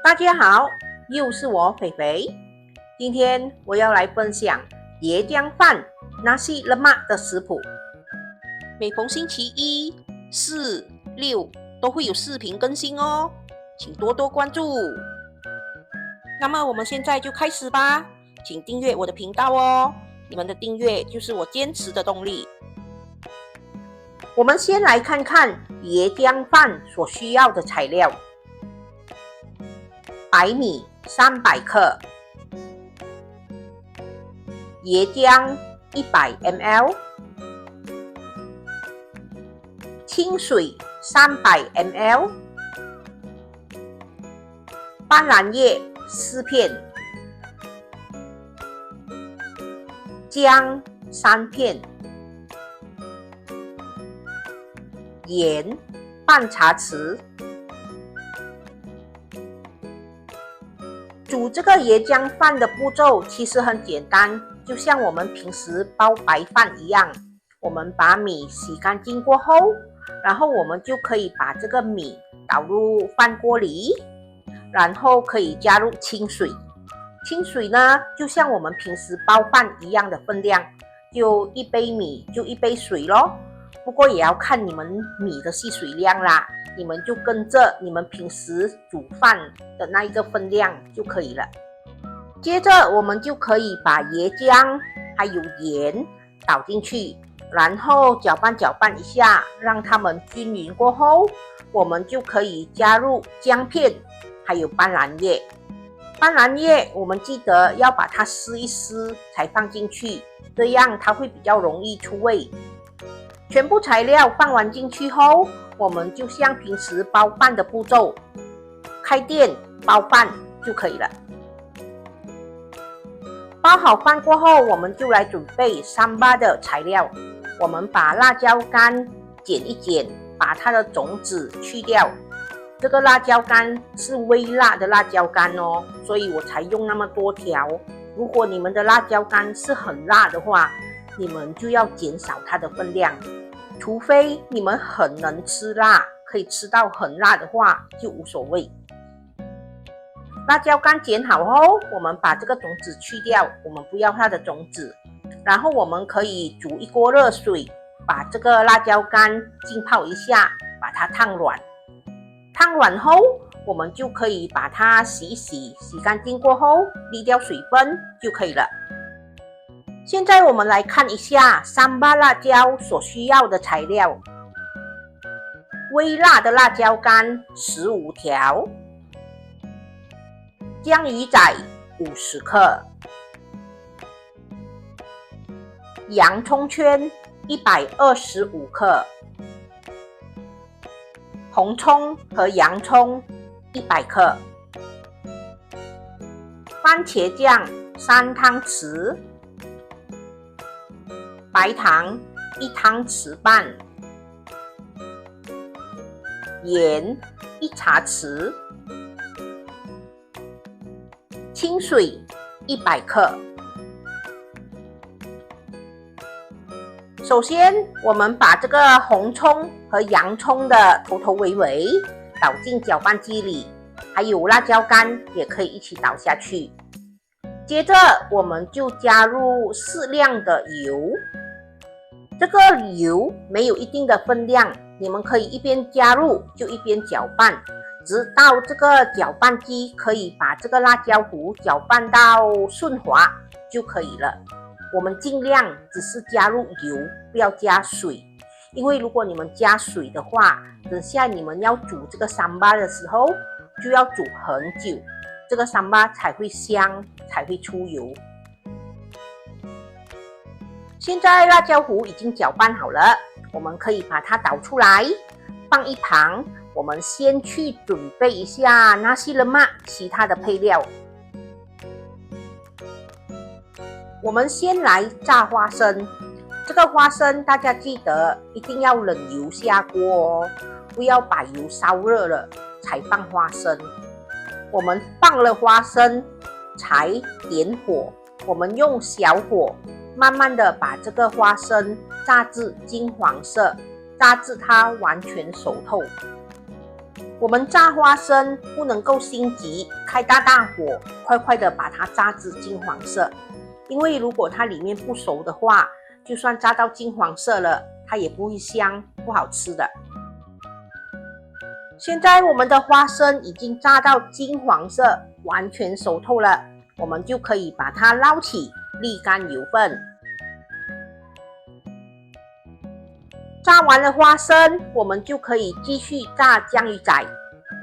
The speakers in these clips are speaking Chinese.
大家好，又是我肥肥。今天我要来分享椰浆饭 Nasi Lemak 的食谱。每逢星期一、四、六都会有视频更新哦，请多多关注。那么我们现在就开始吧，请订阅我的频道哦，你们的订阅就是我坚持的动力。我们先来看看椰浆饭所需要的材料。白米300克，椰浆100 ml， 清水300 ml， 斑斓叶4片，姜3片，盐半茶匙。煮这个椰浆饭的步骤其实很简单，就像我们平时煲白饭一样，我们把米洗干净过后，然后我们就可以把这个米倒入饭锅里，然后可以加入清水。清水呢，就像我们平时煲饭一样的分量，就1杯米就1杯水咯。不过也要看你们米的吸水量啦，你们就跟着你们平时煮饭的那一个分量就可以了。接着我们就可以把椰浆还有盐倒进去，然后搅拌一下，让它们均匀过后，我们就可以加入姜片还有斑斓叶。斑斓叶我们记得要把它撕一撕才放进去，这样它会比较容易出味。全部材料放完进去后，我们就像平时煲饭的步骤，开店煲饭就可以了。煲好饭过后，我们就来准备三巴的材料。我们把辣椒干剪一剪，把它的种子去掉。这个辣椒干是微辣的辣椒干哦，所以我才用那么多条。如果你们的辣椒干是很辣的话，你们就要减少它的分量。除非你们很能吃辣，可以吃到很辣的话，就无所谓。辣椒干剪好后，我们把这个种子去掉，我们不要它的种子。然后我们可以煮一锅热水，把这个辣椒干浸泡一下，把它烫软。烫软后，我们就可以把它洗干净过后，沥掉水分就可以了。现在我们来看一下三巴辣椒所需要的材料。微辣的辣椒干15条，江鱼仔50克，洋葱圈125克，红葱和洋葱100克，番茄酱3汤匙，白糖1汤匙半，盐1茶匙，清水100克。首先，我们把这个红葱和洋葱的头头尾尾倒进搅拌机里，还有辣椒干也可以一起倒下去。接着，我们就加入适量的油。这个油没有一定的分量，你们可以一边加入就一边搅拌，直到这个搅拌机可以把这个辣椒糊搅拌到顺滑就可以了。我们尽量只是加入油，不要加水，因为如果你们加水的话，等下你们要煮这个三巴的时候就要煮很久，这个三巴才会香，才会出油。现在辣椒糊已经搅拌好了，我们可以把它倒出来，放一旁。我们先去准备一下Nasi Lemak其他的配料。我们先来炸花生，这个花生大家记得一定要冷油下锅哦，不要把油烧热了才放花生。我们放了花生才点火，我们用小火慢慢的把这个花生炸至金黄色，炸至它完全熟透。我们炸花生不能够心急，开大火，快快的把它炸至金黄色。因为如果它里面不熟的话，就算炸到金黄色了，它也不会香，不好吃的。现在我们的花生已经炸到金黄色，完全熟透了，我们就可以把它捞起，沥干油分。炸完了花生，我们就可以继续炸江鱼仔。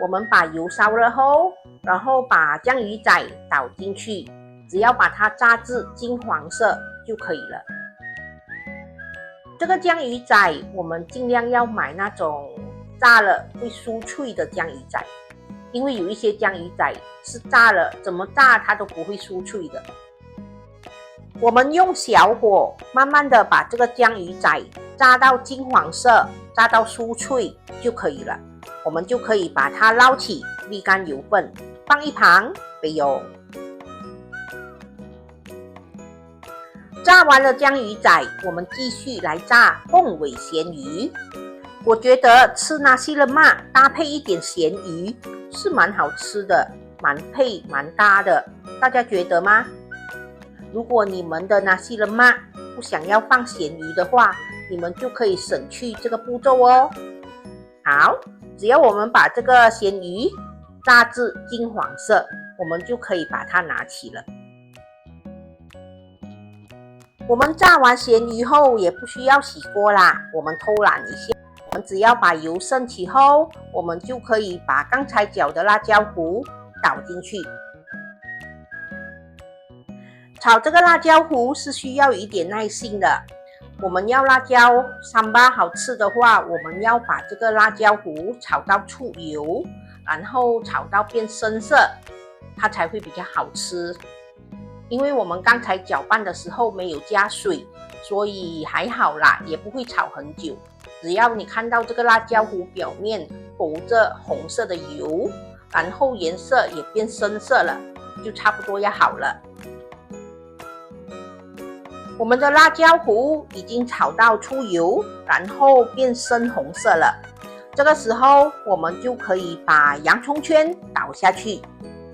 我们把油烧热后，然后把江鱼仔倒进去，只要把它炸至金黄色就可以了。这个江鱼仔，我们尽量要买那种炸了会酥脆的江鱼仔，因为有一些江鱼仔是炸了怎么炸它都不会酥脆的。我们用小火慢慢的把这个江鱼仔炸到金黄色，炸到酥脆就可以了。我们就可以把它捞起，沥干油分，放一旁备用。炸完了江鱼仔，我们继续来炸凤尾咸鱼。我觉得吃nasi lemak搭配一点咸鱼是蛮好吃的，蛮配蛮搭的，大家觉得吗？如果你们的nasi lemak不想要放咸鱼的话，你们就可以省去这个步骤哦。好，只要我们把这个咸鱼炸至金黄色，我们就可以把它拿起了。我们炸完咸鱼后也不需要洗锅啦，我们偷懒一下，我们只要把油升起后，我们就可以把刚才搅的辣椒糊倒进去。炒这个辣椒糊是需要一点耐心的。我们要辣椒三巴好吃的话，我们要把这个辣椒糊炒到出油，然后炒到变深色，它才会比较好吃。因为我们刚才搅拌的时候没有加水，所以还好啦，也不会炒很久。只要你看到这个辣椒糊表面浮着红色的油，然后颜色也变深色了，就差不多要好了。我们的辣椒糊已经炒到出油，然后变深红色了。这个时候我们就可以把洋葱圈倒下去，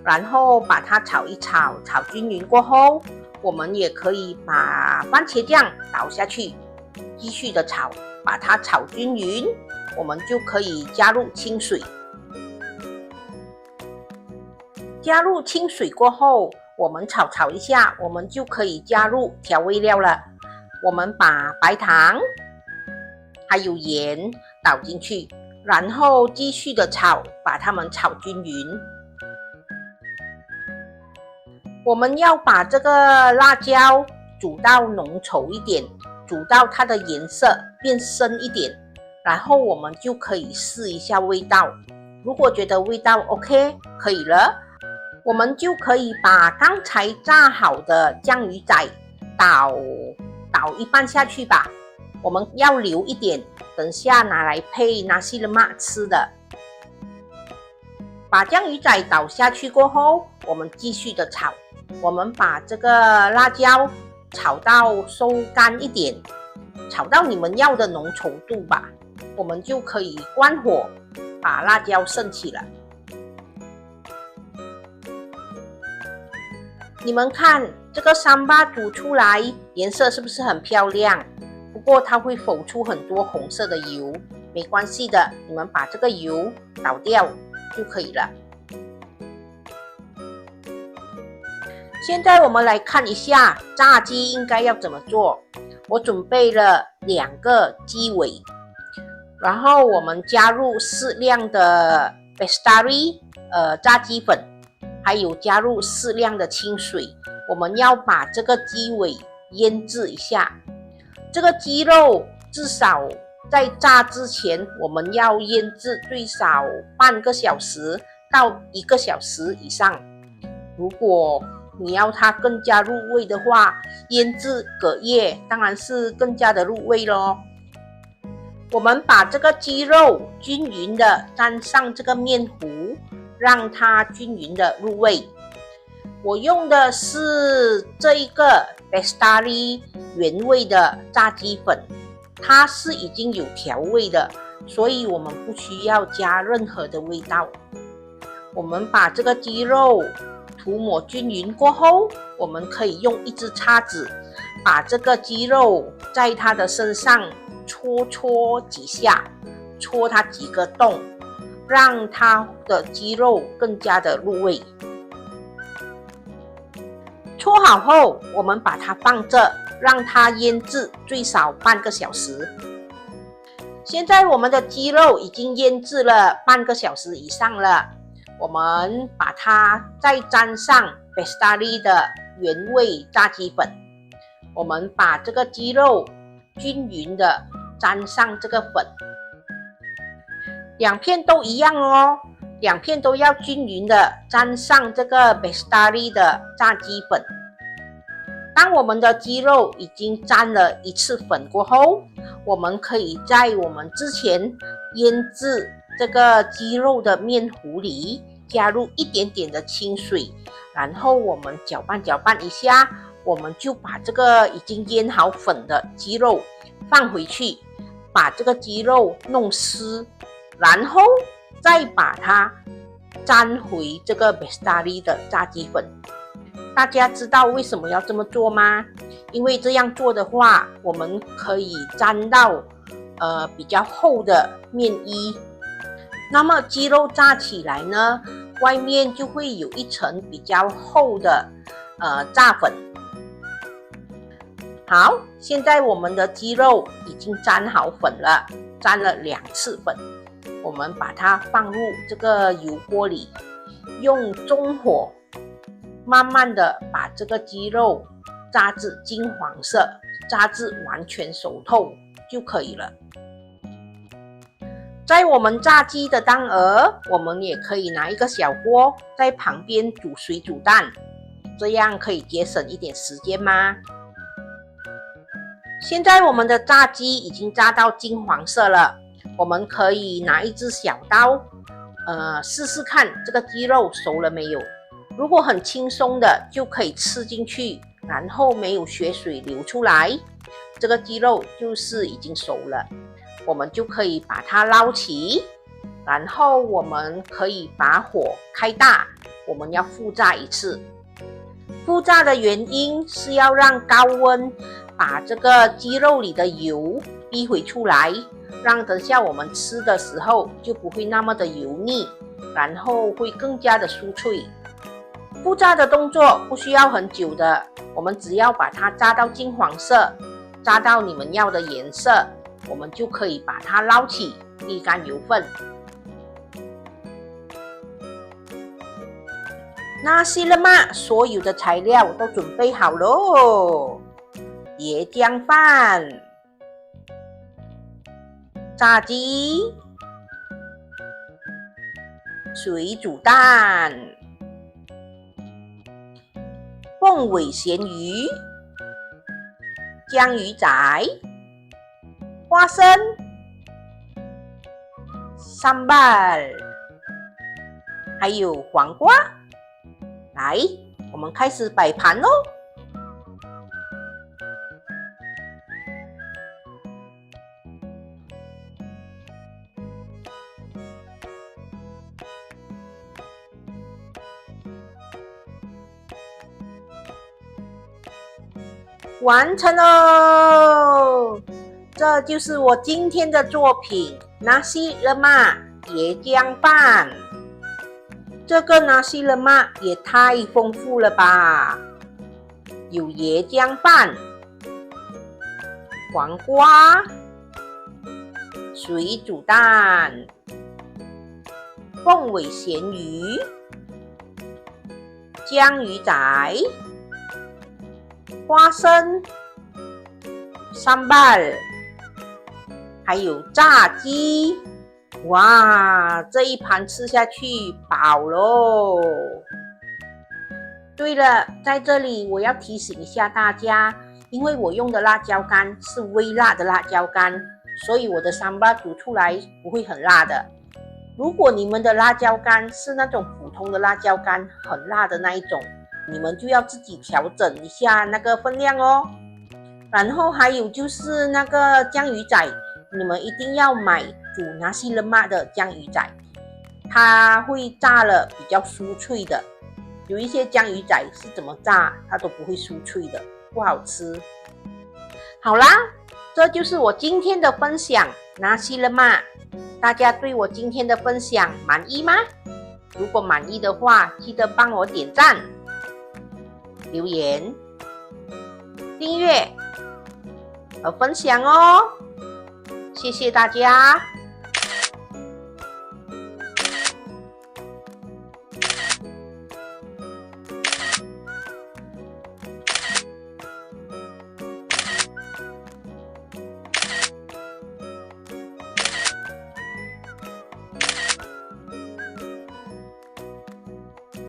然后把它炒一炒，炒均匀过后，我们也可以把番茄酱倒下去，继续的炒，把它炒均匀，我们就可以加入清水。加入清水过后，我们炒一下，我们就可以加入调味料了。我们把白糖还有盐倒进去，然后继续的炒，把它们炒均匀。我们要把这个辣椒煮到浓稠一点，煮到它的颜色变深一点，然后我们就可以试一下味道。如果觉得味道 OK 可以了，我们就可以把刚才炸好的江鱼仔倒一半下去吧。我们要留一点，等下拿来配nasi lemak吃的。把江鱼仔倒下去过后，我们继续的炒。我们把这个辣椒炒到收干一点，炒到你们要的浓稠度吧。我们就可以关火，把辣椒升起了。你们看这个三巴煮出来颜色是不是很漂亮？不过它会浮出很多红色的油，没关系的，你们把这个油倒掉就可以了。现在我们来看一下炸鸡应该要怎么做。我准备了2个鸡尾，然后我们加入适量的 bestari 炸鸡粉，还有加入适量的清水。我们要把这个鸡尾腌制一下。这个鸡肉至少在炸之前，我们要腌制最少半个小时到1个小时以上。如果你要它更加入味的话，腌制隔夜当然是更加的入味咯。我们把这个鸡肉均匀的沾上这个面糊，让它均匀的入味。我用的是这一个 bestari 原味的炸鸡粉，它是已经有调味的，所以我们不需要加任何的味道。我们把这个鸡肉涂抹均匀过后，我们可以用一支叉子把这个鸡肉在它的身上戳几下，戳它几个洞，让它的鸡肉更加的入味。搓好后，我们把它放着，让它腌制最少半个小时。现在我们的鸡肉已经腌制了半个小时以上了，我们把它再沾上 Bestari 的原味炸鸡粉。我们把这个鸡肉均匀的沾上这个粉，两片都一样哦，两片都要均匀的沾上这个 Bestari 的炸鸡粉。当我们的鸡肉已经沾了一次粉过后，我们可以在我们之前腌制这个鸡肉的面糊里加入一点点的清水，然后我们搅拌一下，我们就把这个已经腌好粉的鸡肉放回去，把这个鸡肉弄湿，然后再把它沾回这个 Bestari 的炸鸡粉。大家知道为什么要这么做吗？因为这样做的话，我们可以沾到比较厚的面衣，那么鸡肉炸起来呢，外面就会有一层比较厚的炸粉。好，现在我们的鸡肉已经沾好粉了，沾了2次粉，我们把它放入这个油锅里，用中火慢慢的把这个鸡肉炸至金黄色，炸至完全熟透就可以了。在我们炸鸡的当儿，我们也可以拿一个小锅在旁边煮水煮蛋，这样可以节省一点时间吗？现在我们的炸鸡已经炸到金黄色了，我们可以拿一只小刀试试看这个鸡肉熟了没有。如果很轻松的就可以吃进去，然后没有血水流出来，这个鸡肉就是已经熟了。我们就可以把它捞起，然后我们可以把火开大，我们要复炸一次。复炸的原因是要让高温把这个鸡肉里的油逼回出来，让等下我们吃的时候就不会那么的油腻，然后会更加的酥脆。复炸的动作不需要很久的，我们只要把它炸到金黄色，炸到你们要的颜色，我们就可以把它捞起，沥干油分。Nasi lemak所有的材料都准备好喽，椰浆饭、炸鸡、水煮蛋、凤尾咸鱼、江鱼仔、花生、sambal，还有黄瓜。来，我们开始摆盘咯。完成喽！这就是我今天的作品 Nasi lemak 椰浆饭。这个 Nasi lemak 也太丰富了吧！有椰浆饭、黄瓜、水煮蛋、凤尾咸鱼、江鱼仔、花生、sambal， 还有炸鸡。哇，这一盘吃下去饱喽！对了，在这里我要提醒一下大家，因为我用的辣椒干是微辣的辣椒干，所以我的sambal煮出来不会很辣的。如果你们的辣椒干是那种普通的辣椒干，很辣的那一种，你们就要自己调整一下那个分量哦。然后还有就是那个江鱼仔，你们一定要买煮nasi lemak的江鱼仔，它会炸了比较酥脆的。有一些江鱼仔是怎么炸它都不会酥脆的，不好吃。好啦，这就是我今天的分享nasi lemak。大家对我今天的分享满意吗？如果满意的话，记得帮我点赞、留言、订阅和分享哦。谢谢大家。